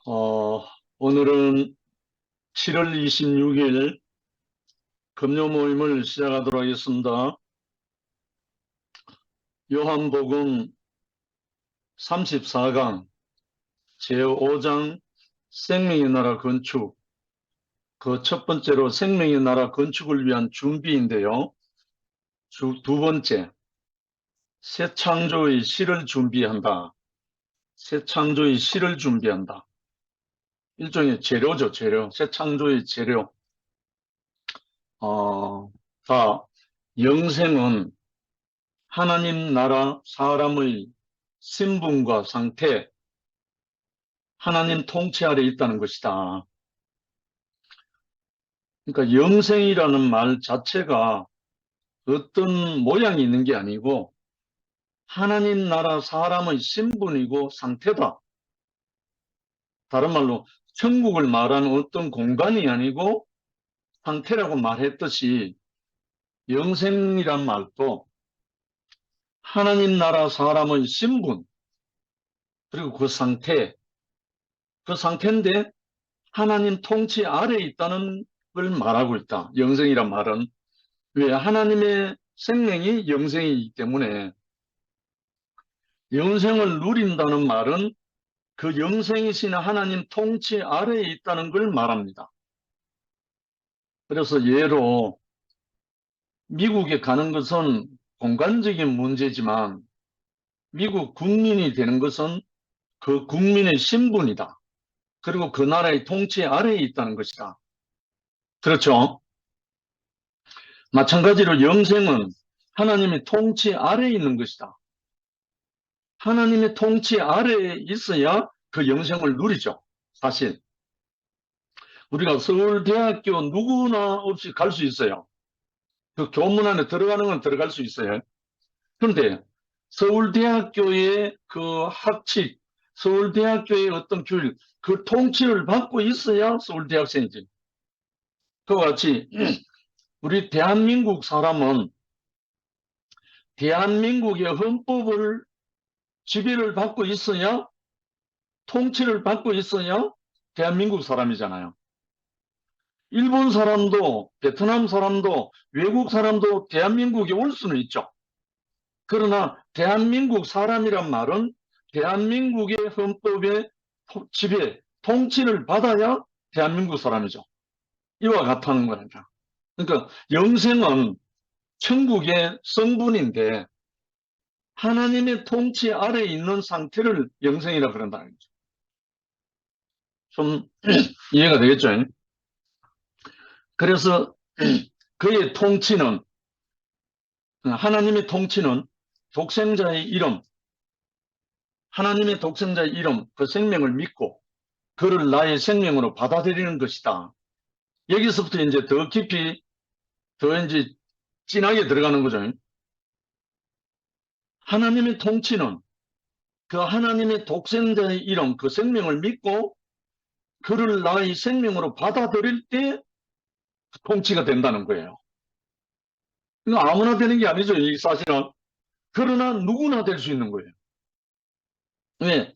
어, 오늘은 7월 26일 금요 모임을 시작하도록 하겠습니다. 요한복음 34강 제5장 생명의 나라 건축, 그 첫 번째로 생명의 나라 건축을 위한 준비인데요. 두 번째, 새 창조의 실을 준비한다. 새 창조의 실을 준비한다. 일종의 재료죠, 재료. 새 창조의 재료. 자, 영생은 하나님 나라 사람의 신분과 상태, 하나님 통치 아래 있다는 것이다. 그러니까 영생이라는 말 자체가 어떤 모양이 있는 게 아니고 하나님 나라 사람의 신분이고 상태다. 다른 말로 천국을 말하는 어떤 공간이 아니고 상태라고 말했듯이 영생이란 말도 하나님 나라 사람의 신분, 그리고 그 상태, 그 상태인데 하나님 통치 아래에 있다는 걸 말하고 있다. 영생이란 말은. 왜? 하나님의 생명이 영생이기 때문에 영생을 누린다는 말은 그 영생이신 하나님 통치 아래에 있다는 걸 말합니다. 그래서 예로 미국에 가는 것은 공간적인 문제지만 미국 국민이 되는 것은 그 국민의 신분이다. 그리고 그 나라의 통치 아래에 있다는 것이다. 그렇죠? 마찬가지로 영생은 하나님의 통치 아래에 있는 것이다. 하나님의 통치 아래에 있어야 그 영생을 누리죠. 사실 우리가 서울대학교 누구나 없이 갈 수 있어요. 그 교문 안에 들어가는 건 들어갈 수 있어요. 그런데 서울대학교의 그 학칙, 서울대학교의 어떤 규율, 그 통치를 받고 있어야 서울대학생이지. 그와 같이 우리 대한민국 사람은 대한민국의 헌법을 지배를 받고 있어야, 통치를 받고 있어야 대한민국 사람이잖아요. 일본 사람도, 베트남 사람도, 외국 사람도 대한민국에 올 수는 있죠. 그러나 대한민국 사람이란 말은 대한민국의 헌법의 지배, 통치를 받아야 대한민국 사람이죠. 이와 같다는 거니까. 그러니까 영생은 천국의 성분인데 하나님의 통치 아래에 있는 상태를 영생이라 그런다는 거죠. 좀 이해가 되겠죠? 그래서 그의 통치는, 하나님의 통치는 독생자의 이름, 하나님의 독생자의 이름, 그 생명을 믿고 그를 나의 생명으로 받아들이는 것이다. 여기서부터 이제 더 깊이, 더 이제 진하게 들어가는 거죠. 하나님의 통치는 그 하나님의 독생자의 이름, 그 생명을 믿고 그를 나의 생명으로 받아들일 때 통치가 된다는 거예요. 이거 아무나 되는 게 아니죠, 이 사실은. 그러나 누구나 될 수 있는 거예요. 왜?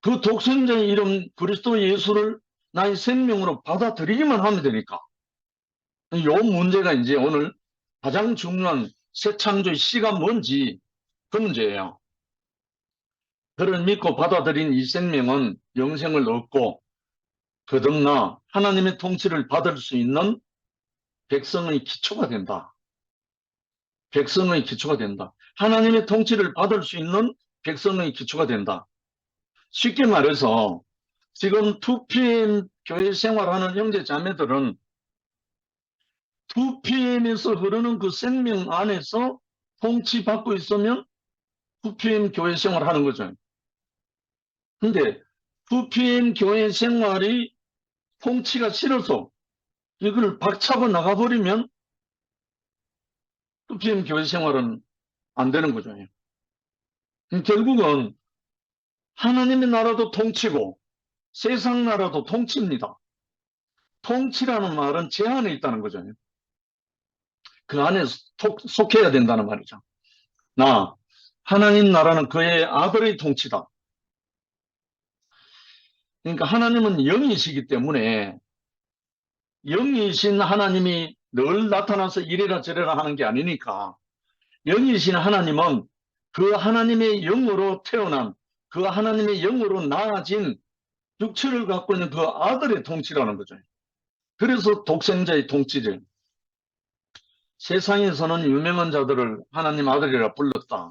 그 독생자의 이름 그리스도 예수를 나의 생명으로 받아들이기만 하면 되니까. 이 문제가 이제 오늘 가장 중요한 새 창조의 씨가 뭔지 그 문제예요. 그를 믿고 받아들인 이 생명은 영생을 얻고 거듭나 하나님의 통치를 받을 수 있는 백성의 기초가 된다. 백성의 기초가 된다. 하나님의 통치를 받을 수 있는 백성의 기초가 된다. 쉽게 말해서 지금 2PM 교회 생활하는 형제 자매들은 2PM에서 흐르는 그 생명 안에서 통치받고 있으면 2PM 교회 생활하는 거죠. 근데 2PM 교회 생활이 통치가 싫어서 이걸 박차고 나가버리면 2PM 교회 생활은 안 되는 거죠. 결국은 하나님의 나라도 통치고 세상 나라도 통치입니다. 통치라는 말은 제한에 있다는 거죠. 그 안에 속해야 된다는 말이죠. 하나님 나라는 그의 아들의 통치다. 그러니까 하나님은 영이시기 때문에 영이신 하나님이 늘 나타나서 이래라 저래라 하는 게 아니니까 영이신 하나님은 그 하나님의 영으로 태어난 그 하나님의 영으로 나아진 육체를 갖고 있는 그 아들의 통치라는 거죠. 그래서 독생자의 통치를 세상에서는 유명한 자들을 하나님 아들이라 불렀다.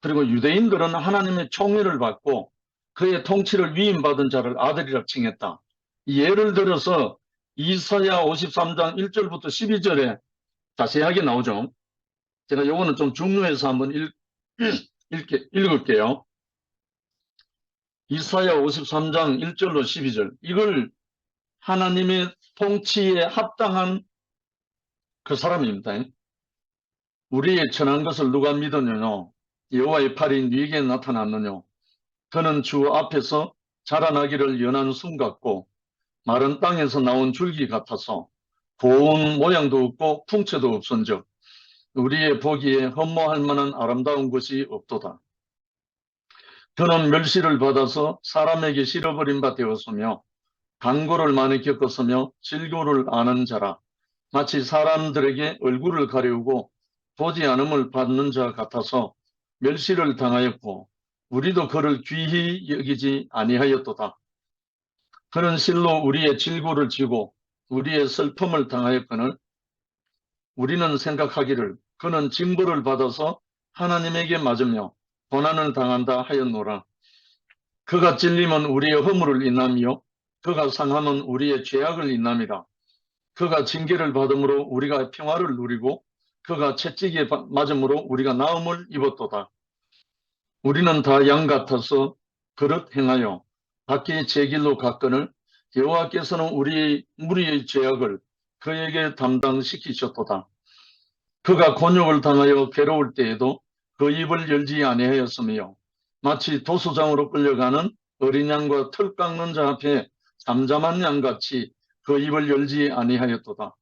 그리고 유대인들은 하나님의 총애를 받고 그의 통치를 위임받은 자를 아들이라 칭했다. 예를 들어서 이사야 53장 1절부터 12절에 자세하게 나오죠. 제가 요거는 좀 중요해서 한번 읽을게요. 이사야 53장 1절로 12절. 이걸 하나님의 통치에 합당한 그 사람입니다. 우리의 천한 것을 누가 믿었느냐? 여호와의 팔이 네게 나타났느냐? 그는 주 앞에서 자라나기를 연한 순 같고 마른 땅에서 나온 줄기 같아서 고운 모양도 없고 풍채도 없은즉 우리의 보기에 흠모할 만한 아름다운 것이 없도다. 그는 멸시를 받아서 사람에게 실어버린 바 되었으며 강고를 많이 겪었으며 질고를 아는 자라. 마치 사람들에게 얼굴을 가리우고 보지 않음을 받는 자 같아서 멸시를 당하였고 우리도 그를 귀히 여기지 아니하였도다. 그는 실로 우리의 질고를 지고 우리의 슬픔을 당하였거늘 우리는 생각하기를 그는 징벌을 받아서 하나님에게 맞으며 고난을 당한다 하였노라. 그가 찔림은 우리의 허물을 인함이요 그가 상함은 우리의 죄악을 인함이라. 그가 징계를 받음으로 우리가 평화를 누리고 그가 채찍에 맞음으로 우리가 나음을 입었도다. 우리는 다 양 같아서 그릇 행하여 각기 제 길로 갔거늘 여호와께서는 우리의 죄악을 그에게 담당시키셨도다. 그가 곤욕을 당하여 괴로울 때에도 그 입을 열지 아니하였으며 마치 도수장으로 끌려가는 어린 양과 털 깎는 자 앞에 잠잠한 양같이 그 입을 열지 아니하였도다.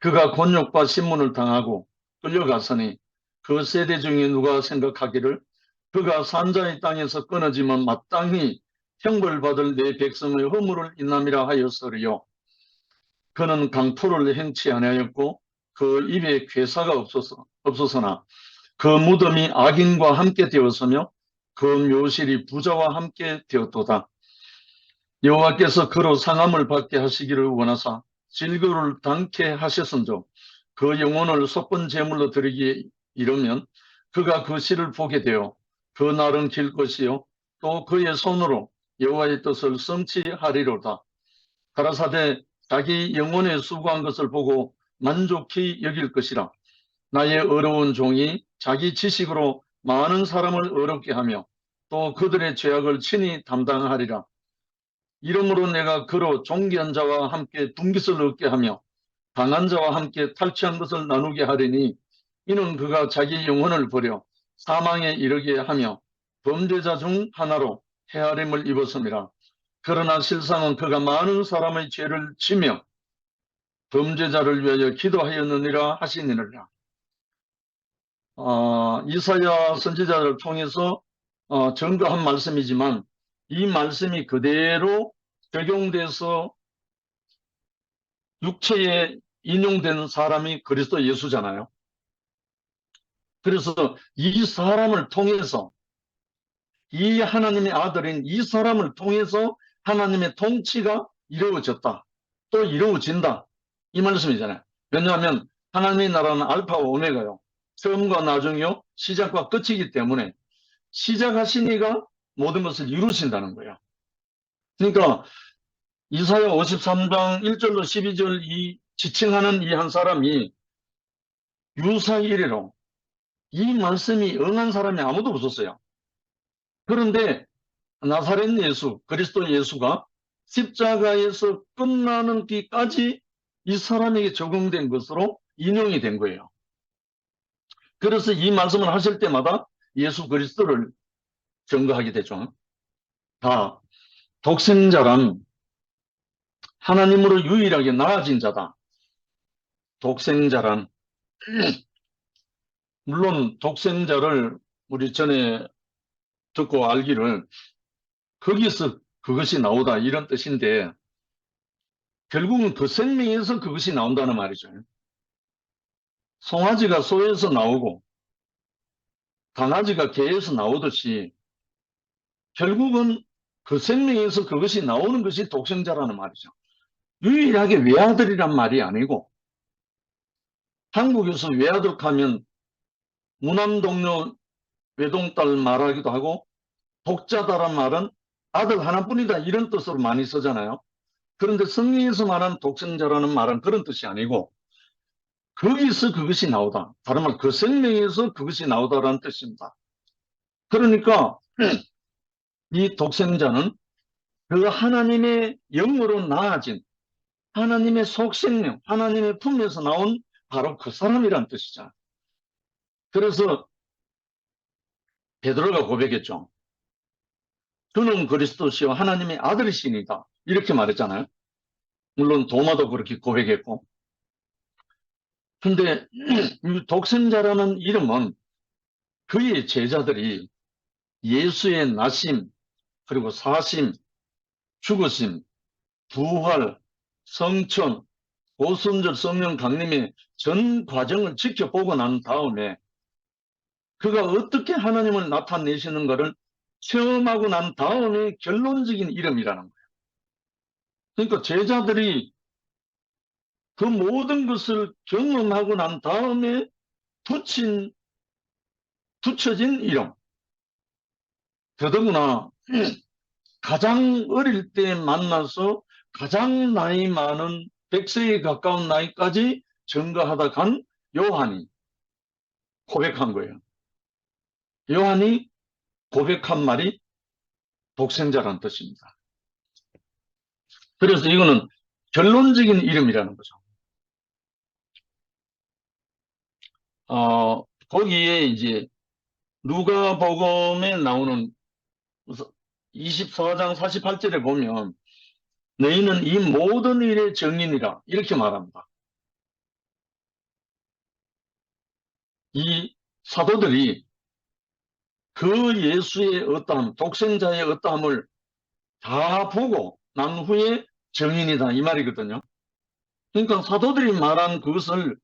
그가 곤욕과 신문을 당하고 끌려갔으니 그 세대 중에 누가 생각하기를 그가 산자의 땅에서 끊어지면 마땅히 형벌받을 내 백성의 허물을 인함이라 하였으리요. 그는 강포를 행치 아니하였고 그 입에 괴사가 없어서나 그 무덤이 악인과 함께 되었으며 그 묘실이 부자와 함께 되었도다. 여호와께서 그로 상함을 받게 하시기를 원하사 질거를 당케 하셨은즉 그 영혼을 속건 제물로 드리기에 이르면 그가 그 시를 보게 되어 그 날은 길 것이요 또 그의 손으로 여호와의 뜻을 성취하리로다. 가라사대 자기 영혼에 수고한 것을 보고 만족히 여길 것이라. 나의 어려운 종이 자기 지식으로 많은 사람을 어렵게 하며 또 그들의 죄악을 친히 담당하리라. 이러므로 내가 그로 존귀한 자와 함께 분깃을 얻게 하며 강한 자와 함께 탈취한 것을 나누게 하리니 이는 그가 자기 영혼을 버려 사망에 이르게 하며 범죄자 중 하나로 헤아림을 입었음이라. 그러나 실상은 그가 많은 사람의 죄를 지며 범죄자를 위하여 기도하였느니라 하시니라. 이사야 선지자를 통해서 전가한 말씀이지만 이 말씀이 그대로 적용돼서 육체에 인용된 사람이 그리스도 예수잖아요. 그래서 이 사람을 통해서 이 하나님의 아들인 이 사람을 통해서 하나님의 통치가 이루어졌다. 또 이루어진다. 이 말씀이잖아요. 왜냐하면 하나님의 나라는 알파와 오메가요. 처음과 나중이요. 시작과 끝이기 때문에 시작하신 이가 모든 것을 이루신다는 거예요. 그러니까 이사야 53장 1절로 12절 이 지칭하는 이 한 사람이 유사일이로 이 말씀이 응한 사람이 아무도 없었어요. 그런데 나사렛 예수, 그리스도 예수가 십자가에서 끝나는 뒤까지 이 사람에게 적용된 것으로 인용이 된 거예요. 그래서 이 말씀을 하실 때마다 예수 그리스도를 증거하게 되죠. 다 독생자란 하나님으로 유일하게 나아진 자다. 독생자란 물론 독생자를 우리 전에 듣고 알기를 거기서 그것이 나오다 이런 뜻인데 결국은 그 생명에서 그것이 나온다는 말이죠. 송아지가 소에서 나오고 강아지가 개에서 나오듯이 결국은 그 생명에서 그것이 나오는 것이 독생자라는 말이죠. 유일하게 외아들이란 말이 아니고 한국에서 외아들하면 무남동료 외동딸 말하기도 하고 독자다란 말은 아들 하나뿐이다 이런 뜻으로 많이 쓰잖아요. 그런데 성경에서 말하는 독생자라는 말은 그런 뜻이 아니고 거기서 그것이 나오다. 다른 말 그 생명에서 그것이 나오다라는 뜻입니다. 그러니까 이 독생자는 그 하나님의 영으로 나아진 하나님의 속생명, 하나님의 품에서 나온 바로 그 사람이란 뜻이죠. 그래서 베드로가 고백했죠. 그는 그리스도시요 하나님의 아들이시니다. 이렇게 말했잖아요. 물론 도마도 그렇게 고백했고. 근데 이 독생자라는 이름은 그의 제자들이 예수의 나심, 그리고 사심, 죽으심, 부활, 성천, 오순절 성령 강림의 전 과정을 지켜보고 난 다음에 그가 어떻게 하나님을 나타내시는 것을 체험하고 난 다음에 결론적인 이름이라는 거예요. 그러니까 제자들이 그 모든 것을 경험하고 난 다음에 붙여진 이름. 더더구나 가장 어릴 때 만나서 가장 나이 많은 100세에 가까운 나이까지 증거하다 간 요한이 고백한 거예요. 요한이 고백한 말이 독생자라는 뜻입니다. 그래서 이거는 결론적인 이름이라는 거죠. 거기에 이제 누가복음에 나오는 24장 48절에 보면 너희는 이 모든 일의 증인이라 이렇게 말합니다. 이 사도들이 그 예수의 어떠함, 독생자의 어떠함을 다 보고 난 후에 증인이다 이 말이거든요. 그러니까 사도들이 말한 그것을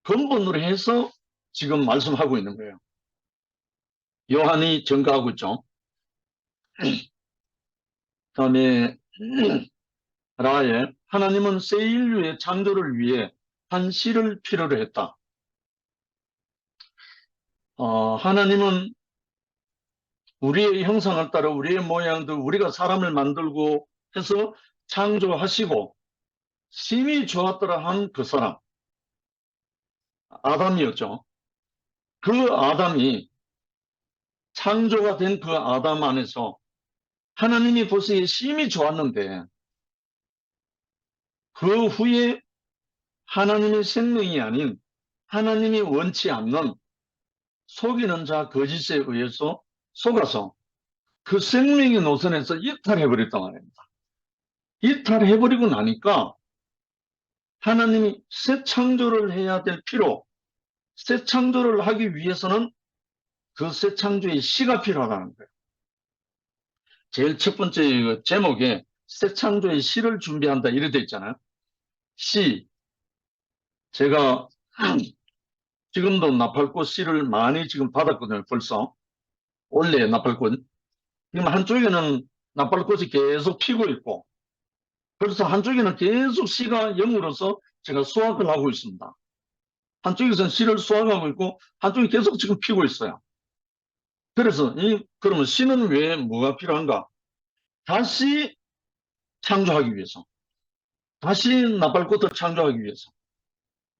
근본으로 해서 지금 말씀하고 있는 거예요. 요한이 증거하고 있죠. 다음에 라엘 하나님은 새 인류의 창조를 위해 한 씨를 필요로 했다. 하나님은 우리의 형상을 따라 우리의 모양도 우리가 사람을 만들고 해서 창조하시고 심히 좋았더라 한 그 사람 아담이었죠. 그 아담이 창조가 된 그 아담 안에서 하나님이 보시기에 심히 좋았는데 그 후에 하나님의 생명이 아닌 하나님이 원치 않는 속이는 자 거짓에 의해서 속아서 그 생명의 노선에서 이탈해버렸단 말입니다. 이탈해버리고 나니까 하나님이 새 창조를 해야 될 필요, 새 창조를 하기 위해서는 그 새 창조의 씨가 필요하다는 거예요. 제일 첫 번째 제목에 새 창조의 씨를 준비한다 이렇게 돼 있잖아요. 씨, 제가 지금도 나팔꽃 씨를 많이 지금 받았거든요. 벌써 올해 나팔꽃. 지금 한쪽에는 나팔꽃이 계속 피고 있고 그래서 한쪽에는 계속 씨가 영으로서 제가 수확을 하고 있습니다. 한쪽에서는 씨를 수확하고 있고 한쪽이 계속 지금 피고 있어요. 그래서 그러면 씨는 왜 뭐가 필요한가? 다시 창조하기 위해서. 다시 나팔꽃을 창조하기 위해서.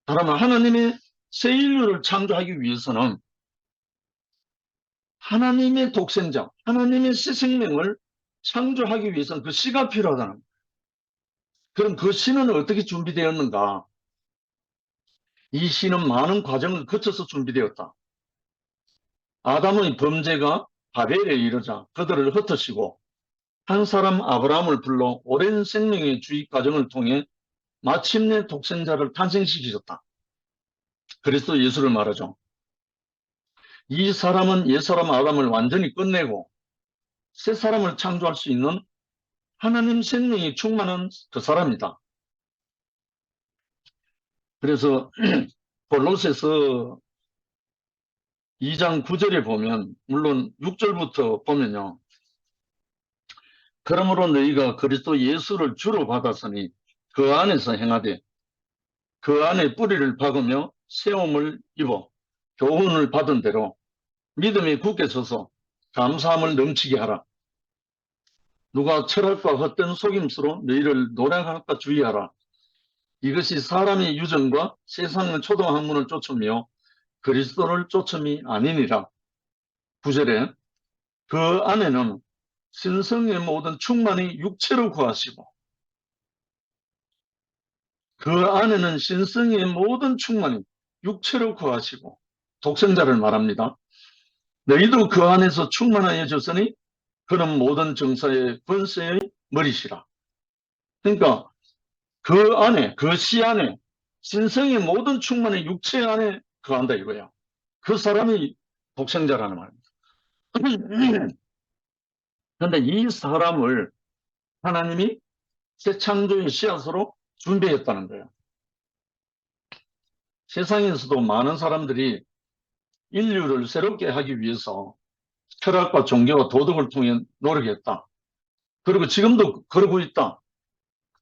그러면 하나님의 새 인류를 창조하기 위해서는 하나님의 독생자, 하나님의 새 생명을 창조하기 위해서는 그 씨가 필요하다는 거예요. 그럼 그 씨는 어떻게 준비되었는가? 이 씨는 많은 과정을 거쳐서 준비되었다. 아담의 범죄가 바벨에 이르자 그들을 흩으시고 한 사람 아브라함을 불러 오랜 생명의 주입 과정을 통해 마침내 독생자를 탄생시키셨다. 그리스도 예수를 말하죠. 이 사람은 옛사람 아담을 완전히 끝내고 새 사람을 창조할 수 있는 하나님 생명이 충만한 그 사람이다. 그래서 골로새서 2장 9절에 보면, 물론 6절부터 보면요. 그러므로 너희가 그리스도 예수를 주로 받았으니 그 안에서 행하되 그 안에 뿌리를 박으며 세움을 입어 교훈을 받은 대로 믿음에 굳게 서서 감사함을 넘치게 하라. 누가 철학과 헛된 속임수로 너희를 노략할까 주의하라. 이것이 사람의 유전과 세상의 초등학문을 쫓으며 그리스도를 쫓음이 아니니라. 9절에 그 안에는 신성의 모든 충만이 육체로 구하시고 그 안에는 신성의 모든 충만이 육체로 구하시고 독생자를 말합니다. 너희도 그 안에서 충만하여졌으니 그는 모든 정사의 권세의 머리시라. 그러니까 그 안에, 그 시 안에 신성의 모든 충만이 육체 안에 거한다 이거예요. 그 사람이 독생자라는 말입니다. 그런데 이 사람을 하나님이 새 창조의 씨앗으로 준비했다는 거예요. 세상에서도 많은 사람들이 인류를 새롭게 하기 위해서 철학과 종교와 도덕을 통해 노력했다. 그리고 지금도 그러고 있다.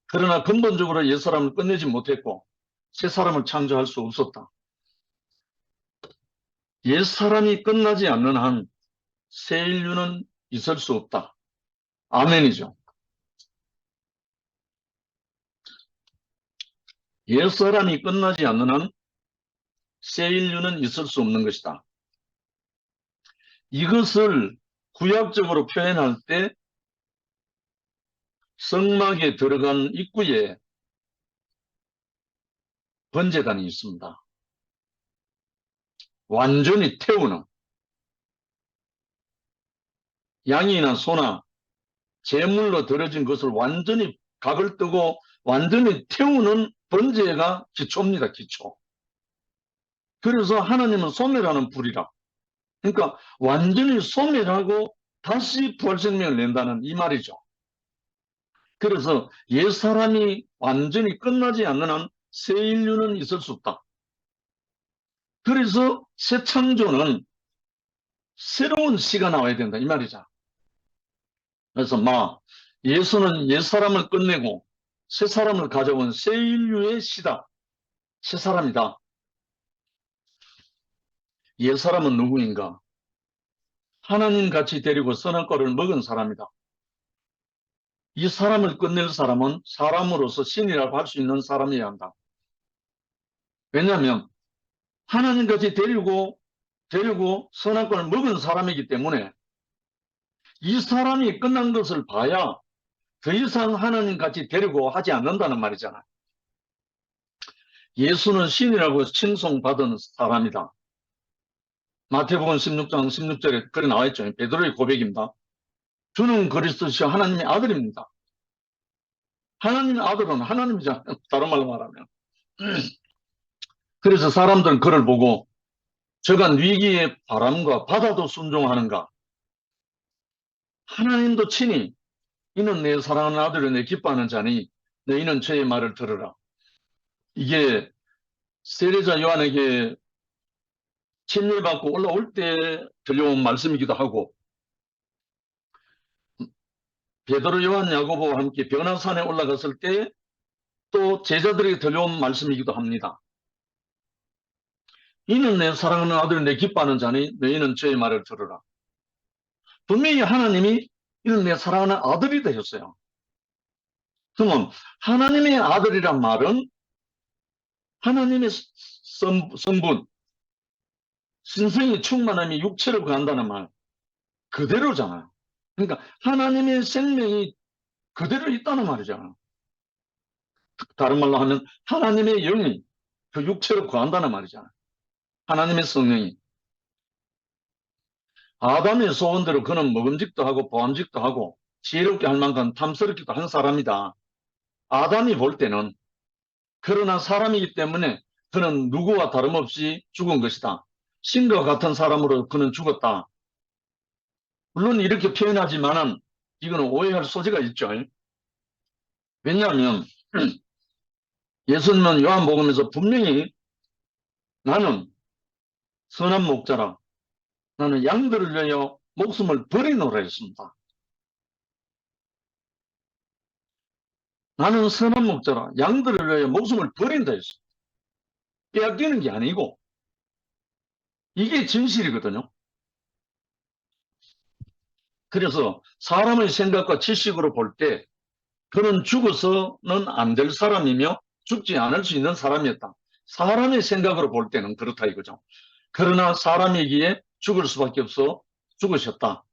그러나 근본적으로 옛사람을 끝내지 못했고 새 사람을 창조할 수 없었다. 옛사람이 끝나지 않는 한 새 인류는 있을 수 없다. 아멘이죠. 옛사람이 끝나지 않는 한 새 인류는 있을 수 없는 것이다. 이것을 구약적으로 표현할 때 성막에 들어간 입구에 번제단이 있습니다. 완전히 태우는, 양이나 소나 제물로 드려진 것을 완전히 각을 뜨고 완전히 태우는 번제가 기초입니다. 기초. 그래서 하나님은 소멸하는 불이라. 그러니까 완전히 소멸하고 다시 부활생명을 낸다는 이 말이죠. 그래서 옛사람이 완전히 끝나지 않는 한 새 인류는 있을 수 없다. 그래서 새 창조는 새로운 시가 나와야 된다 이 말이죠. 그래서 예수는 옛사람을 끝내고 새 사람을 가져온 새 인류의 시다. 새 사람이다. 옛사람은 누구인가? 하나님 같이 데리고 선악과를 먹은 사람이다. 이 사람을 끝낼 사람은 사람으로서 신이라고 할 수 있는 사람이어야 한다. 왜냐하면 하나님 같이 데리고 선악과를 먹은 사람이기 때문에 이 사람이 끝난 것을 봐야 더 이상 하나님 같이 데리고 하지 않는다는 말이잖아요. 예수는 신이라고 칭송받은 사람이다. 마태복음 16장 16절에 그래 나와 있죠. 베드로의 고백입니다. 주는 그리스도시요 하나님의 아들입니다. 하나님의 아들은 하나님이잖아요. 다른 말로 말하면. 그래서 사람들은 그를 보고 저가 위기의 바람과 바다도 순종하는가? 하나님도 친히 이는 내 사랑하는 아들을 내 기뻐하는 자니 너희는 저의 말을 들으라. 이게 세례자 요한에게 침례받고 올라올 때 들려온 말씀이기도 하고 베드로 요한 야고보와 함께 변화산에 올라갔을 때 또 제자들에게 들려온 말씀이기도 합니다. 이는 내 사랑하는 아들을 내 기뻐하는 자니 너희는 저의 말을 들으라. 분명히 하나님이 이는 내 사랑하는 아들이다 했어요. 그러면 하나님의 아들이란 말은 하나님의 성분, 신성이 충만함이 육체를 구한다는 말 그대로잖아요. 그러니까 하나님의 생명이 그대로 있다는 말이잖아요. 다른 말로 하면 하나님의 영이 그 육체를 구한다는 말이잖아요. 하나님의 성령이. 아담의 소원대로 그는 먹음직도 하고 보암직도 하고 지혜롭게 할 만큼 탐스럽기도 한 사람이다. 아담이 볼 때는 그러나 사람이기 때문에 그는 누구와 다름없이 죽은 것이다. 신과 같은 사람으로 그는 죽었다. 물론 이렇게 표현하지만은 이거는 오해할 소지가 있죠. 왜냐하면 예수님은 요한복음에서 분명히 나는 선한 목자라, 나는 양들을 위하여 목숨을 버리노라 했습니다. 나는 선한 목자라, 양들을 위하여 목숨을 버린다 했습니다. 빼앗기는 게 아니고 이게 진실이거든요. 그래서 사람의 생각과 지식으로 볼 때 그는 죽어서는 안 될 사람이며 죽지 않을 수 있는 사람이었다. 사람의 생각으로 볼 때는 그렇다 이거죠. 그러나 사람이기에 죽을 수밖에 없어 죽으셨다.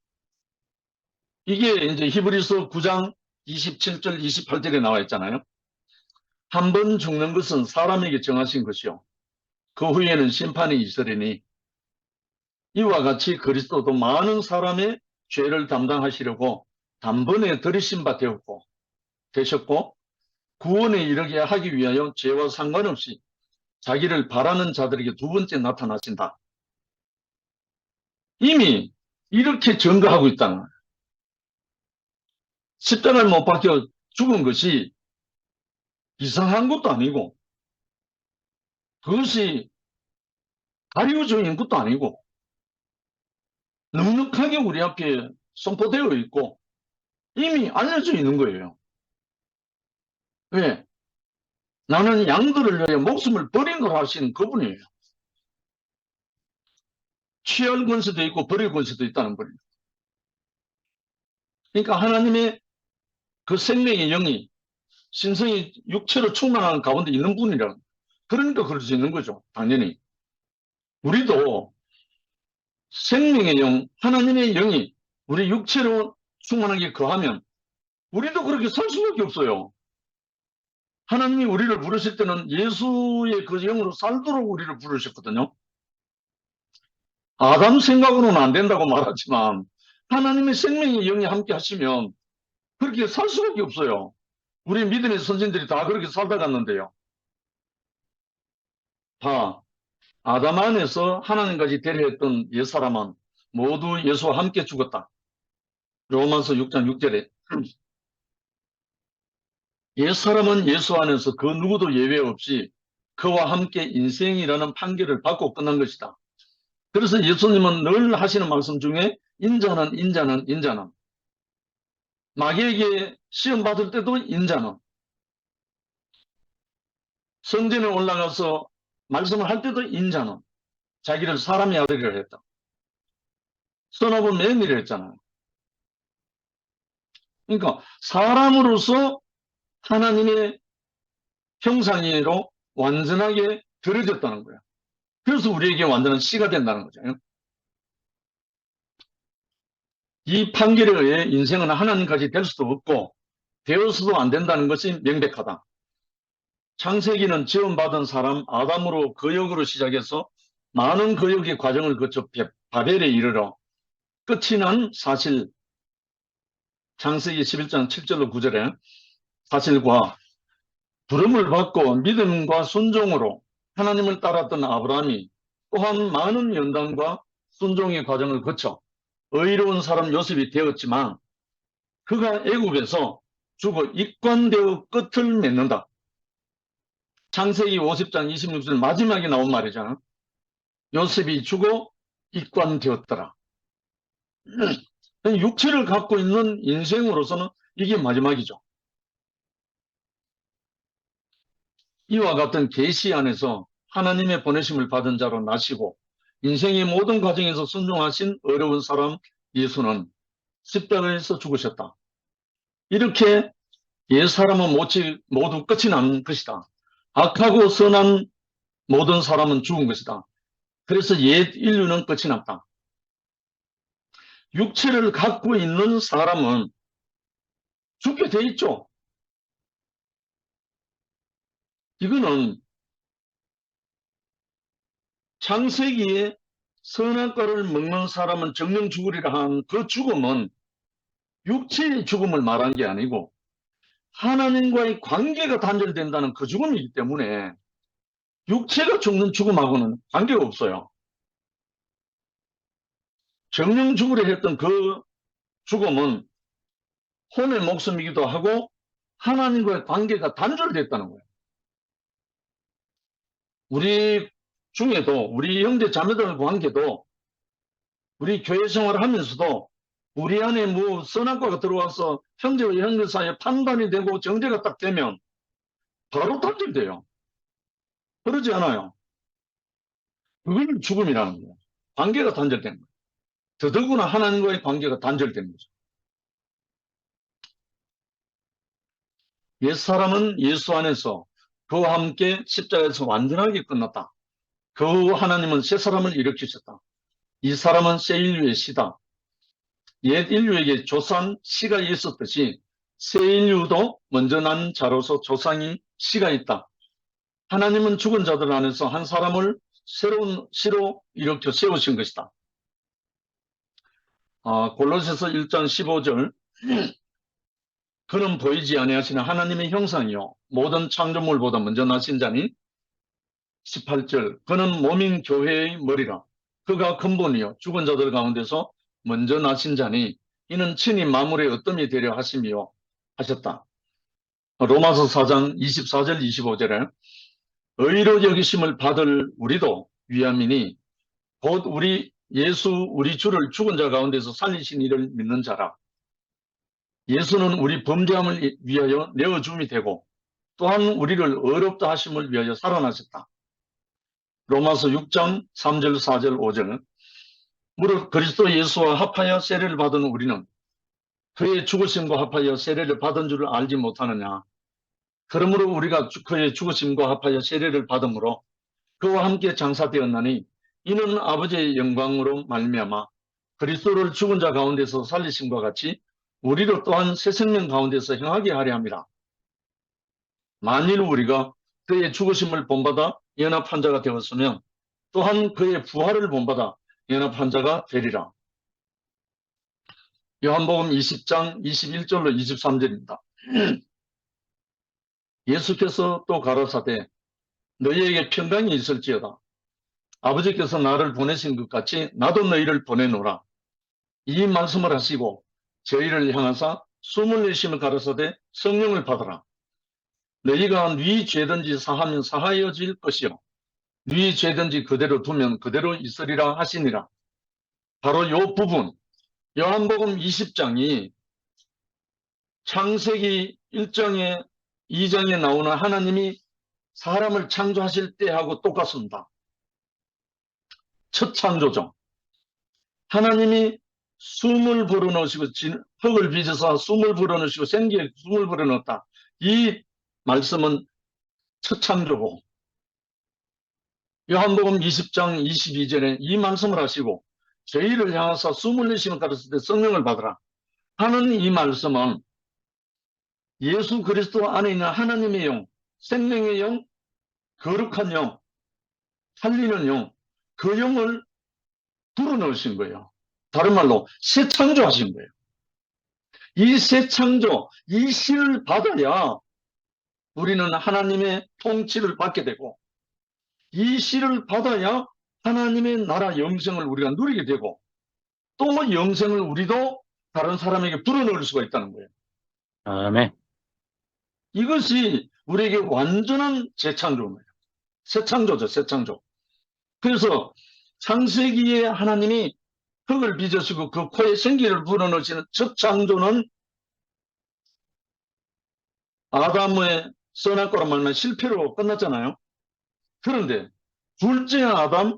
이게 이제 히브리서 9장 27절 28절에 나와 있잖아요. 한 번 죽는 것은 사람에게 정하신 것이요, 그 후에는 심판이 있으리니 이와 같이 그리스도도 많은 사람의 죄를 담당하시려고 단번에 들이신 바 되셨고 구원에 이르게 하기 위하여 죄와 상관없이 자기를 바라는 자들에게 두 번째 나타나신다. 이미 이렇게 증거하고 있다는 거예요. 십자가를 못 박혀 죽은 것이 이상한 것도 아니고 그것이 가려져 있는 것도 아니고 넉넉하게 우리 앞에 선포되어 있고 이미 알려져 있는 거예요. 왜? 나는 양들을 위해 목숨을 버린 걸 하시는 그분이에요. 취할 권세도 있고 버릴 권세도 있다는 거예요. 그러니까 하나님의 그 생명의 영이 신성이 육체로 충만한 가운데 있는 분이라, 그러니까 그럴 수 있는 거죠. 당연히 우리도 생명의 영, 하나님의 영이 우리 육체로 충만하게 거하면 우리도 그렇게 살 수밖에 없어요. 하나님이 우리를 부르실 때는 예수의 그 영으로 살도록 우리를 부르셨거든요. 아담 생각으로는 안 된다고 말하지만 하나님의 생명의 영이 함께 하시면 그렇게 살 수밖에 없어요. 우리 믿음의 선진들이 다 그렇게 살다 갔는데요. 다 아담 안에서 하나님까지 데려했던 옛사람은 모두 예수와 함께 죽었다. 로마서 6장 6절에 옛사람은 예수 안에서 그 누구도 예외 없이 그와 함께 인생이라는 판결을 받고 끝난 것이다. 그래서 예수님은 늘 하시는 말씀 중에 인자는 마귀에게 시험 받을 때도 인자는, 성전에 올라가서 말씀을 할 때도 인자는, 자기를 사람의 아들이라 했다. 선업은 매일이라 했잖아요. 그러니까 사람으로서 하나님의 형상으로 완전하게 들어졌다는 거예요. 그래서 우리에게 완전한 씨가 된다는 거죠. 이 판결에 의해 인생은 하나님까지 될 수도 없고 되어서도 안 된다는 것이 명백하다. 창세기는 지원받은 사람 아담으로 거역으로 시작해서 많은 거역의 과정을 거쳐 바벨에 이르러 끝이 난 사실, 창세기 11장 7절로 9절에 사실과 부름을 받고 믿음과 순종으로 하나님을 따랐던 아브라함이 또한 많은 연단과 순종의 과정을 거쳐 의로운 사람 요셉이 되었지만 그가 애굽에서 죽어 입관되어 끝을 맺는다. 창세기 50장 26절 마지막에 나온 말이잖아. 요셉이 죽어 입관되었더라. 육체를 갖고 있는 인생으로서는 이게 마지막이죠. 이와 같은 계시 안에서 하나님의 보내심을 받은 자로 나시고 인생의 모든 과정에서 순종하신 어려운 사람 예수는 십자가에서 죽으셨다. 이렇게 옛사람은 모두 끝이 난 것이다. 악하고 선한 모든 사람은 죽은 것이다. 그래서 옛 인류는 끝이 났다. 육체를 갖고 있는 사람은 죽게 돼 있죠. 이거는 창세기에 선악과를 먹는 사람은 정령 죽으리라 한 그 죽음은 육체의 죽음을 말한 게 아니고 하나님과의 관계가 단절된다는 그 죽음이기 때문에 육체가 죽는 죽음하고는 관계가 없어요. 정령 죽으려 했던 그 죽음은 혼의 목숨이기도 하고 하나님과의 관계가 단절됐다는 거예요. 우리 중에도 우리 형제 자매들 관계도 우리 교회 생활을 하면서도 우리 안에 뭐 선악과가 들어와서 형제와 형제 사이에 판단이 되고 정죄가 딱 되면 바로 단절돼요. 그러지 않아요. 그걸 죽음이라는 거예요. 관계가 단절된 거예요. 더더구나 하나님과의 관계가 단절된 거죠. 옛사람은 예수 안에서 그와 함께 십자가에서 완전하게 끝났다. 그 후 하나님은 새 사람을 일으키셨다. 이 사람은 새 인류의 시다. 옛 인류에게 조상 씨가 있었듯이 새 인류도 먼저 난 자로서 조상이 씨가 있다. 하나님은 죽은 자들 안에서 한 사람을 새로운 씨로 일으켜 세우신 것이다. 골로새서 1장 15절 그는 보이지 아니하시는 하나님의 형상이요 모든 창조물보다 먼저 나신 자니 18절 그는 몸인 교회의 머리라 그가 근본이요 죽은 자들 가운데서 먼저 나신 자니 이는 친히 만물의 어뜸이 되려 하심이요 하셨다. 로마서 4장 24절 25절에 의로 여기심을 받을 우리도 위함이니 곧 우리 예수 우리 주를 죽은 자 가운데서 살리신 이를 믿는 자라. 예수는 우리 범죄함을 위하여 내어줌이 되고 또한 우리를 의롭다 하심을 위하여 살아나셨다. 로마서 6장 3절 4절 5절 무릇 그리스도 예수와 합하여 세례를 받은 우리는 그의 죽으심과 합하여 세례를 받은 줄을 알지 못하느냐. 그러므로 우리가 그의 죽으심과 합하여 세례를 받음으로 그와 함께 장사되었나니 이는 아버지의 영광으로 말미암아 그리스도를 죽은 자 가운데서 살리심과 같이 우리로 또한 새 생명 가운데서 행하게 하려 함이라. 만일 우리가 그의 죽으심을 본받아 연합한 자가 되었으면 또한 그의 부활을 본받아 연합한 자가 되리라. 요한복음 20장 21절로 23절입니다. 예수께서 또 가라사대 너희에게 평강이 있을지어다. 아버지께서 나를 보내신 것 같이 나도 너희를 보내노라. 이 말씀을 하시고 저희를 향하사 숨을 내쉬며 가라사대 성령을 받아라. 너희가 네 죄든지 사하면 사하여질 것이요 네 죄든지 그대로 두면 그대로 있으리라 하시니라. 바로 요 부분 요한복음 20장이 창세기 1장에 2장에 나오는 하나님이 사람을 창조하실 때하고 똑같습니다. 첫 창조죠. 하나님이 숨을 불어넣으시고 흙을 빚어서 숨을 불어넣으시고 생기에 숨을 불어넣었다. 이 말씀은 첫 창조고 요한복음 20장 22절에 이 말씀을 하시고 저희를 향하사 숨을 내쉬며 가르칠 때 성령을 받으라 하는 이 말씀은 예수 그리스도 안에 있는 하나님의 영, 생명의 영, 거룩한 영, 살리는 영, 그 영을 불어넣으신 거예요. 다른 말로 새 창조하신 거예요. 이 새 창조, 이 씨를 받아야 우리는 하나님의 통치를 받게 되고 이 씨를 받아야 하나님의 나라 영생을 우리가 누리게 되고 또 영생을 우리도 다른 사람에게 불어넣을 수가 있다는 거예요. 아멘. 이것이 우리에게 완전한 재창조예요. 새 창조죠, 새 창조. 그래서 창세기에 하나님이 흙을 빚으시고 그 코에 생기를 불어넣으시는 첫 창조는 아담의 선악과로 말하면 실패로 끝났잖아요. 그런데 둘째 아담,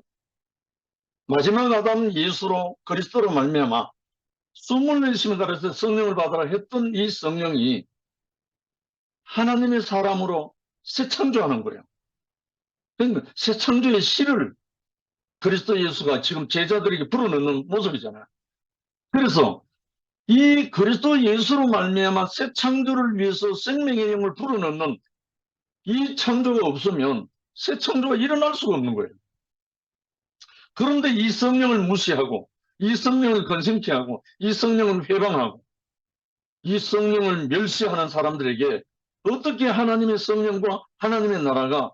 마지막 아담 예수로 그리스도로 말미암아 숨을 내쉬며 가르쳐 성령을 받아라 했던 이 성령이 하나님의 사람으로 새 창조하는 거예요. 그러니까 새 창조의 씨를 그리스도 예수가 지금 제자들에게 불어넣는 모습이잖아요. 그래서 이 그리스도 예수로 말미암아 새 창조를 위해서 생명의 영을 불어넣는 이 창조가 없으면 새 창조가 일어날 수가 없는 거예요. 그런데 이 성령을 무시하고 이 성령을 건생케 하고 이 성령을 회방하고 이 성령을 멸시하는 사람들에게 어떻게 하나님의 성령과 하나님의 나라가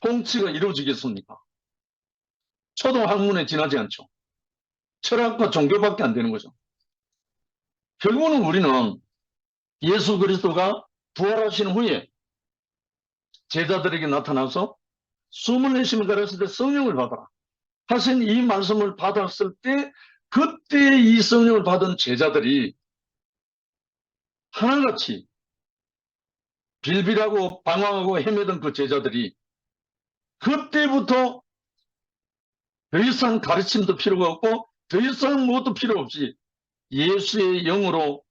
통치가 이루어지겠습니까? 초등학문에 지나지 않죠. 철학과 종교밖에 안 되는 거죠. 결국은 우리는 예수 그리스도가 부활하신 후에 제자들에게 나타나서 숨을 내쉬며 가르칠 때 성령을 받아라 하신 이 말씀을 받았을 때 그때 이 성령을 받은 제자들이 하나같이 빌빌하고 방황하고 헤매던 그 제자들이 그때부터 더 이상 가르침도 필요가 없고 더 이상 무엇도 필요 없이 예수의 영으로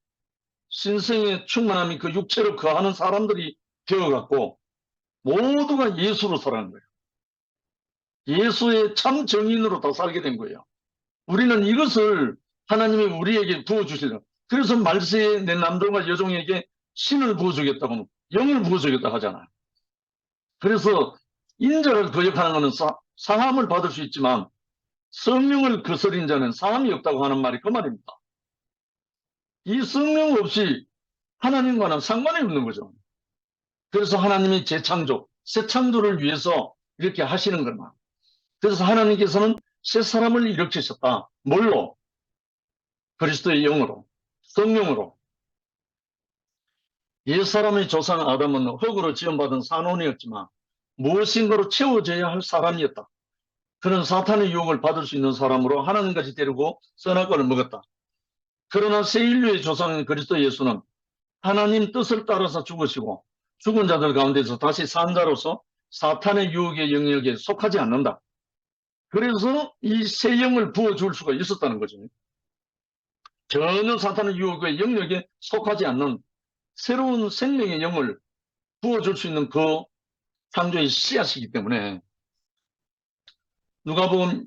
신성의 충만함이 그 육체로 거하는 사람들이 되어갖고 모두가 예수로 살아가는 거예요. 예수의 참 정인으로 다 살게 된 거예요. 우리는 이것을 하나님이 우리에게 부어주시려. 그래서 말세에 내 남들과 여종에게 신을 부어주겠다고 영을 부어주겠다 하잖아요. 그래서 인자를 거역하는 것은 사함을 받을 수 있지만 성령을 거스린 자는 사함이 없다고 하는 말이 그 말입니다. 이 성령 없이 하나님과는 상관이 없는 거죠. 그래서 하나님이 재창조, 새 창조를 위해서 이렇게 하시는 겁니다. 그래서 하나님께서는 새 사람을 일으키셨다. 뭘로? 그리스도의 영으로, 성령으로. 옛사람의 조상 아담은 흙으로 지음받은 산원이었지만 무엇인가로 채워져야 할 사람이었다. 그는 사탄의 유혹을 받을 수 있는 사람으로 하나님까지 데리고 선악과를 먹었다. 그러나 새 인류의 조상인 그리스도 예수는 하나님 뜻을 따라서 죽으시고 죽은 자들 가운데서 다시 산 자로서 사탄의 유혹의 영역에 속하지 않는다. 그래서 이 새 영을 부어줄 수가 있었다는 거죠. 전혀 사탄의 유혹의 영역에 속하지 않는 새로운 생명의 영을 부어줄 수 있는 그 창조의 씨앗이기 때문에 누가복음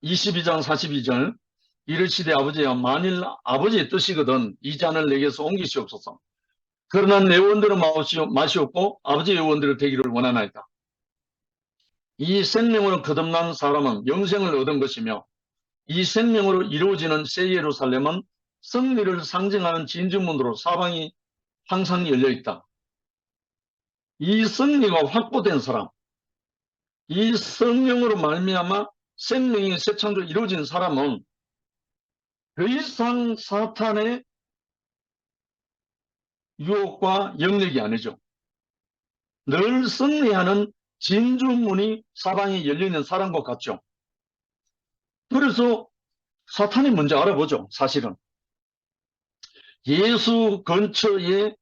22장 42절 이르시되 아버지여 만일 아버지의 뜻이거든 이 잔을 내게서 옮기시옵소서. 그러나 내 원대로 마시옵고 아버지의 원대로 되기를 원하나이다. 이 생명으로 거듭난 사람은 영생을 얻은 것이며 이 생명으로 이루어지는 새 예루살렘은 승리를 상징하는 진주문으로 사방이 항상 열려있다. 이 승리가 확보된 사람, 이 성령으로 말미암아 생명의 새 창조 이루어진 사람은 더 이상 사탄의 유혹과 영역이 아니죠. 늘 승리하는 진주문이 사방에 열려있는 사람과 같죠. 그래서 사탄이 먼저 알아보죠. 사실은 예수 근처에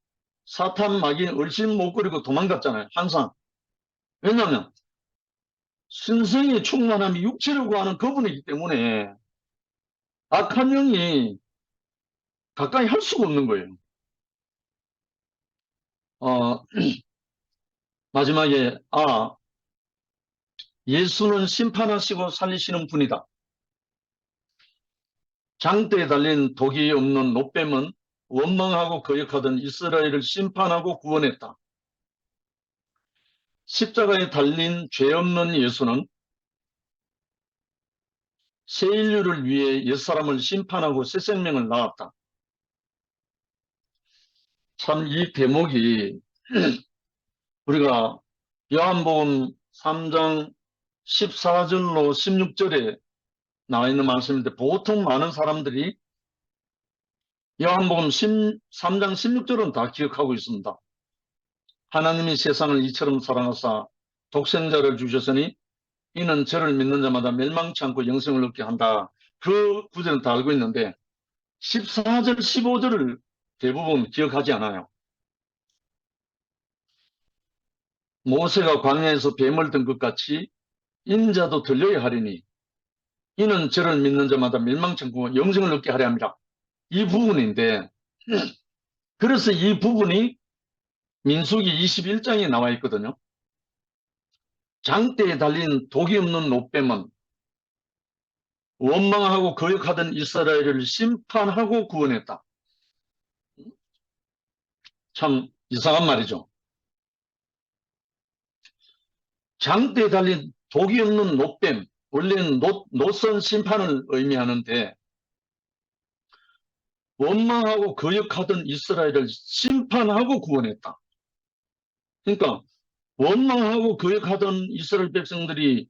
사탄 마귀 얼씬 못 그리고 도망갔잖아요. 항상. 왜냐하면 신성의 충만함이 육체를 구하는 그분이기 때문에 악한 영이 가까이 할 수가 없는 거예요. 마지막에 예수는 심판하시고 살리시는 분이다. 장대에 달린 독이 없는 노뱀은 원망하고 거역하던 이스라엘을 심판하고 구원했다. 십자가에 달린 죄 없는 예수는 새 인류를 위해 옛사람을 심판하고 새 생명을 낳았다. 참 이 대목이 우리가 요한복음 3장 14절로 16절에 나와 있는 말씀인데 보통 많은 사람들이 요한복음 3장 16절은 다 기억하고 있습니다. 하나님이 세상을 이처럼 사랑하사 독생자를 주셨으니 이는 저를 믿는 자마다 멸망치 않고 영생을 얻게 한다. 그 구절은 다 알고 있는데 14절, 15절을 대부분 기억하지 않아요. 모세가 광야에서 뱀을 든 것 같이 인자도 들려야 하리니 이는 저를 믿는 자마다 멸망치 않고 영생을 얻게 하려 합니다. 이 부분인데 그래서 이 부분이 민수기 21장에 나와 있거든요. 장대에 달린 독이 없는 노뱀은 원망하고 거역하던 이스라엘을 심판하고 구원했다. 참 이상한 말이죠. 장대에 달린 독이 없는 노뱀, 원래는 노선 심판을 의미하는데 원망하고 거역하던 이스라엘을 심판하고 구원했다. 그러니까 원망하고 거역하던 이스라엘 백성들이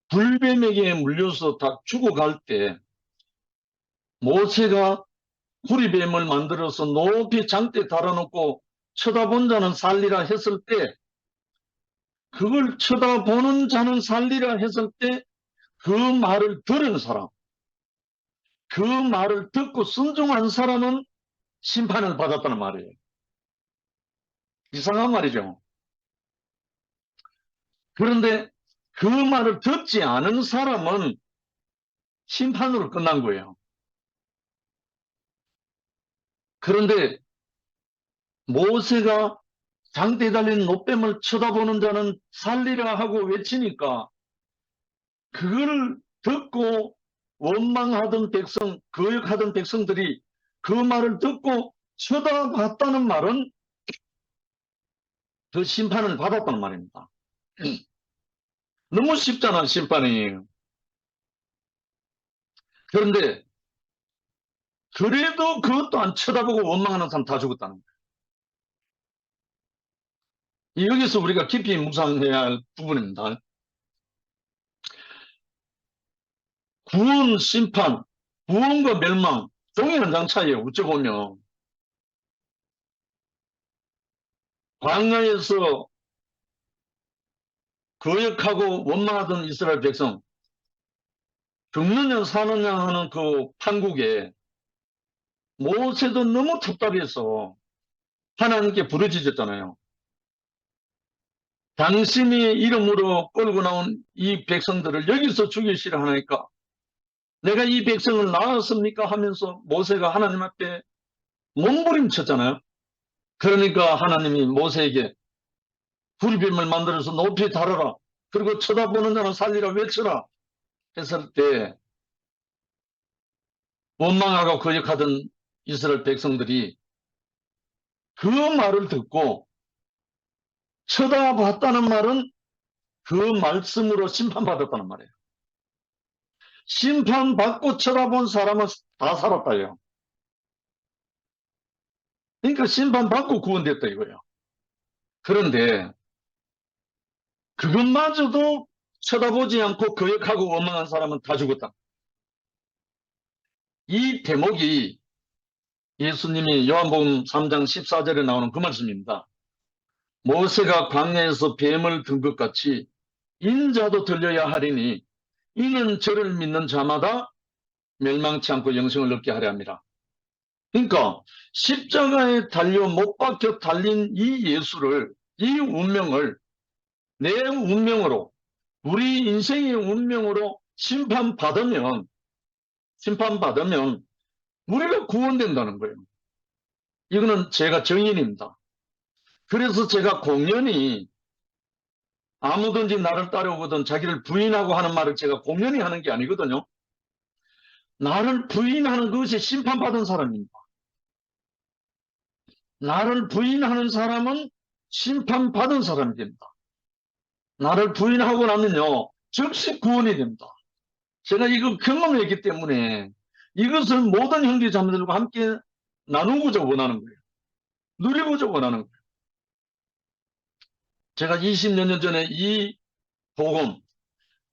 불뱀에게 물려서 다 죽어갈 때 모세가 구리뱀을 만들어서 높이 장대에 달아놓고 쳐다본 자는 살리라 했을 때, 그걸 쳐다보는 자는 살리라 했을 때 그 말을 들은 사람, 그 말을 듣고 순종한 사람은 심판을 받았다는 말이에요. 이상한 말이죠. 그런데 그 말을 듣지 않은 사람은 심판으로 끝난 거예요. 그런데 모세가 장대에 달린 노뱀을 쳐다보는 자는 살리라 하고 외치니까 그걸 듣고 원망하던 백성, 거역하던 백성들이 그 말을 듣고 쳐다봤다는 말은 그 심판을 받았다는 말입니다. 너무 쉽잖아, 심판이. 그런데 그래도 그것도 안 쳐다보고 원망하는 사람 다 죽었다는 거예요. 여기서 우리가 깊이 묵상해야 할 부분입니다. 구원, 심판, 구원과 멸망, 종이 한 장 차이에요. 어쩌보면 광야에서 거역하고 원망하던 이스라엘 백성, 죽느냐 사느냐 하는 그 판국에 모세도 너무 답답해서 하나님께 부르짖었잖아요. 당신이 이름으로 끌고 나온 이 백성들을 여기서 죽이시라 하니까 내가 이 백성을 낳았습니까? 하면서 모세가 하나님 앞에 몸부림쳤잖아요. 그러니까 하나님이 모세에게 불뱀을 만들어서 높이 달아라. 그리고 쳐다보는 자는 살리라 외쳐라. 했을 때 원망하고 거역하던 이스라엘 백성들이 그 말을 듣고 쳐다봤다는 말은 그 말씀으로 심판받았다는 말이에요. 심판받고 쳐다본 사람은 다 살았다요. 그러니까 심판받고 구원됐다 이거예요. 그런데 그것마저도 쳐다보지 않고 거역하고 원망한 사람은 다 죽었다. 이 대목이 예수님이 요한복음 3장 14절에 나오는 그 말씀입니다. 모세가 광야에서 뱀을 든 것 같이 인자도 들려야 하리니 이는 저를 믿는 자마다 멸망치 않고 영생을 얻게 하려 합니다. 그러니까 십자가에 달려 못 박혀 달린 이 예수를, 이 운명을 내 운명으로, 우리 인생의 운명으로 심판받으면 우리가 구원된다는 거예요. 이거는 제가 정인입니다. 그래서 제가 공연히 아무든지 나를 따라오거든 자기를 부인하고 하는 말을 제가 공연히 하는 게 아니거든요. 나를 부인하는 것이 심판받은 사람입니다. 나를 부인하는 사람은 심판받은 사람이 됩니다. 나를 부인하고 나면요, 즉시 구원이 됩니다. 제가 이거 경험했기 때문에 이것을 모든 형제 자매들과 함께 나누고자 원하는 거예요. 누리고자 원하는 거예요. 제가 20몇 년 전에 이 복음,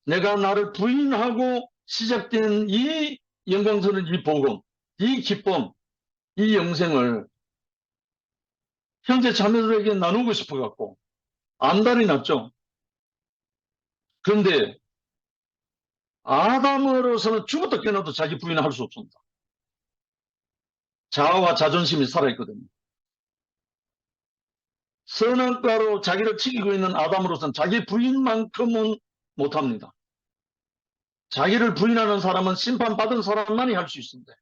내가 나를 부인하고 시작된 이 영광스러운 이 복음, 이 기쁨, 이 영생을 형제 자매들에게 나누고 싶어갖고 안달이 났죠. 그런데 아담으로서는 죽었다 깨어나도 자기 부인을 할 수 없습니다. 자아와 자존심이 살아있거든요. 선악과로 자기를 지키고 있는 아담으로서는 자기 부인만큼은 못합니다. 자기를 부인하는 사람은 심판받은 사람만이 할 수 있습니다.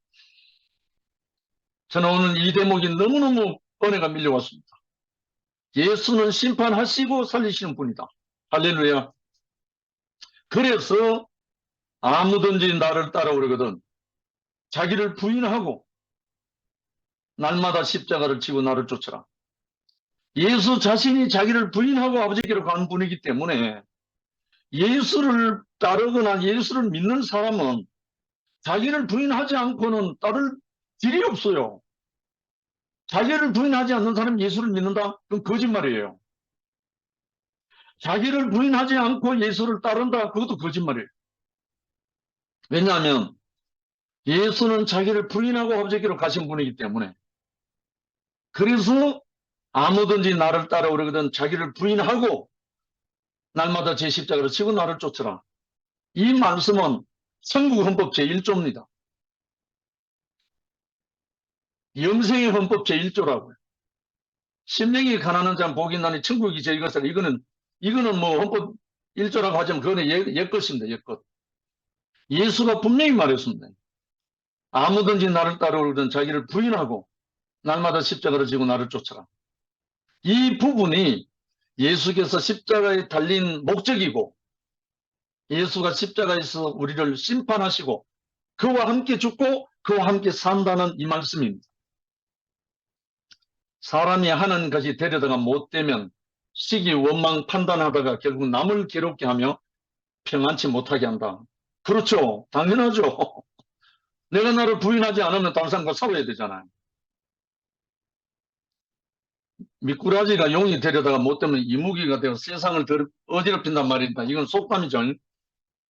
저는 오늘 이 대목이 너무너무 은혜가 밀려왔습니다. 예수는 심판하시고 살리시는 분이다. 할렐루야. 그래서 아무든지 나를 따라오려거든 자기를 부인하고 날마다 십자가를 지고 나를 쫓아라. 예수 자신이 자기를 부인하고 아버지께로 간 분이기 때문에 예수를 따르거나 예수를 믿는 사람은 자기를 부인하지 않고는 따를 길이 없어요. 자기를 부인하지 않는 사람이 예수를 믿는다? 그건 거짓말이에요. 자기를 부인하지 않고 예수를 따른다? 그것도 거짓말이에요. 왜냐하면 예수는 자기를 부인하고 아버지께로 가신 분이기 때문에. 그래서 아무든지 나를 따라오려거든 자기를 부인하고 날마다 제 십자가를 지고 나를 쫓으라. 이 말씀은 천국 헌법 제1조입니다. 영생의 헌법 제1조라고요. 심령이 가난한 자는 복이 있나니 천국이 제 이것이라. 이거는 뭐 헌법 1조라고 하지만 그거는 옛것입니다. 옛것. 예수가 분명히 말했습니다. 아무든지 나를 따라오려거든 자기를 부인하고 날마다 십자가를 지고 나를 쫓아라. 이 부분이 예수께서 십자가에 달린 목적이고 예수가 십자가에서 우리를 심판하시고 그와 함께 죽고 그와 함께 산다는 이 말씀입니다. 사람이 하나님까지 데려다가 못되면 시기 원망 판단하다가 결국 남을 괴롭게 하며 평안치 못하게 한다. 그렇죠. 당연하죠. 내가 나를 부인하지 않으면 다른 사람과 싸워야 되잖아요. 미꾸라지가 용이 데려다가 못되면 이무기가 되어 세상을 어지럽힌단 말입니다. 이건 속담이죠.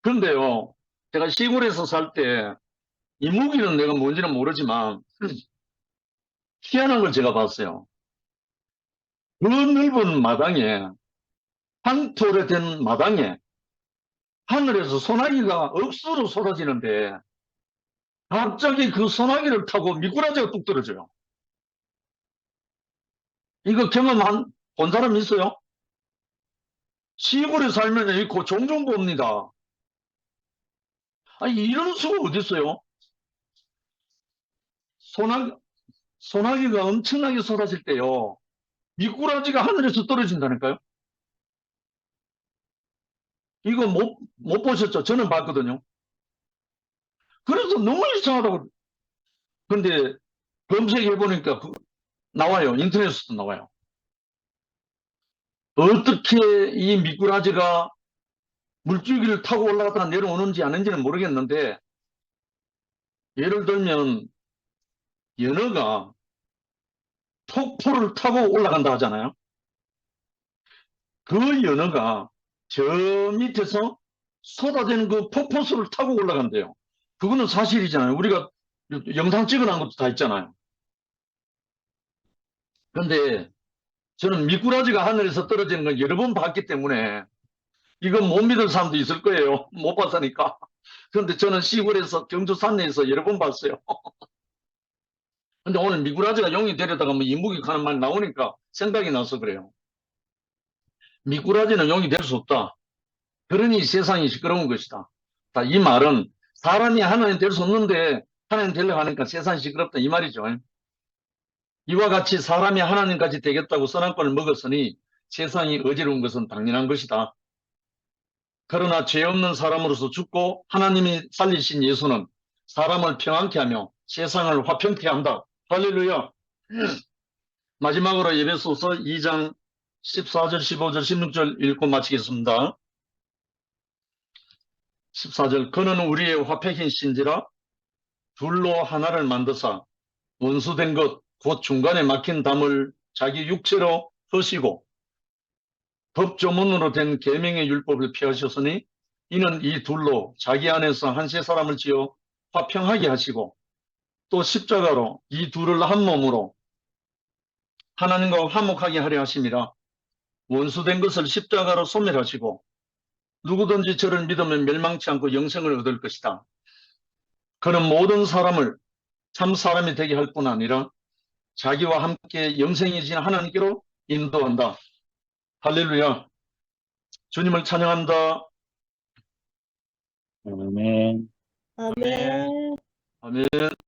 그런데요, 제가 시골에서 살 때 이무기는 내가 뭔지는 모르지만 희한한 걸 제가 봤어요. 그 넓은 마당에, 황토로 된 마당에 하늘에서 소나기가 억수로 쏟아지는데 갑자기 그 소나기를 타고 미꾸라지가 뚝 떨어져요. 이거 본 사람 있어요? 시골에 살면 이거 종종 봅니다. 아니, 이런 수가 어디 있어요? 소나기가 엄청나게 쏟아질 때요. 미꾸라지가 하늘에서 떨어진다니까요? 이거 못 보셨죠? 저는 봤거든요. 그래서 너무 이상하다고. 근데 검색해보니까 나와요. 인터넷에도 나와요. 어떻게 이 미꾸라지가 물줄기를 타고 올라갔다가 내려오는지 아닌지는 모르겠는데, 예를 들면 연어가 폭포를 타고 올라간다 하잖아요. 그 연어가 저 밑에서 쏟아지는 그 폭포수를 타고 올라간대요. 그거는 사실이잖아요. 우리가 영상 찍어놓은 것도 다 있잖아요. 그런데 저는 미꾸라지가 하늘에서 떨어지는 걸 여러 번 봤기 때문에 이건 못 믿을 사람도 있을 거예요. 못 봤으니까. 그런데 저는 시골에서 경주 산내에서 여러 번 봤어요. 근데 오늘 미꾸라지가 용이 데려다가 뭐 이무기 가는 말이 나오니까 생각이 나서 그래요. 미꾸라지는 용이 될 수 없다. 그러니 세상이 시끄러운 것이다. 이 말은 사람이 하나님 될 수 없는데 하나님 되려고 하니까 세상이 시끄럽다 이 말이죠. 이와 같이 사람이 하나님까지 되겠다고 선악과를 먹었으니 세상이 어지러운 것은 당연한 것이다. 그러나 죄 없는 사람으로서 죽고 하나님이 살리신 예수는 사람을 평안케 하며 세상을 화평케 한다. 할렐루야. 마지막으로 에베소서 2장 14절, 15절, 16절 읽고 마치겠습니다. 14절 그는 우리의 화평이신지라 둘로 하나를 만드사 원수된 것 곧 중간에 막힌 담을 자기 육체로 허시고 법조문으로 된 계명의 율법을 폐하셨으니 이는 이 둘로 자기 안에서 한세 사람을 지어 화평하게 하시고 또 십자가로 이 둘을 한 몸으로 하나님과 화목하게 하려 하심이라. 원수된 것을 십자가로 소멸하시고 누구든지 저를 믿으면 멸망치 않고 영생을 얻을 것이다. 그는 모든 사람을 참 사람이 되게 할 뿐 아니라 자기와 함께 영생이신 하나님께로 인도한다. 할렐루야. 주님을 찬양합니다. 아멘. 아멘. 아멘.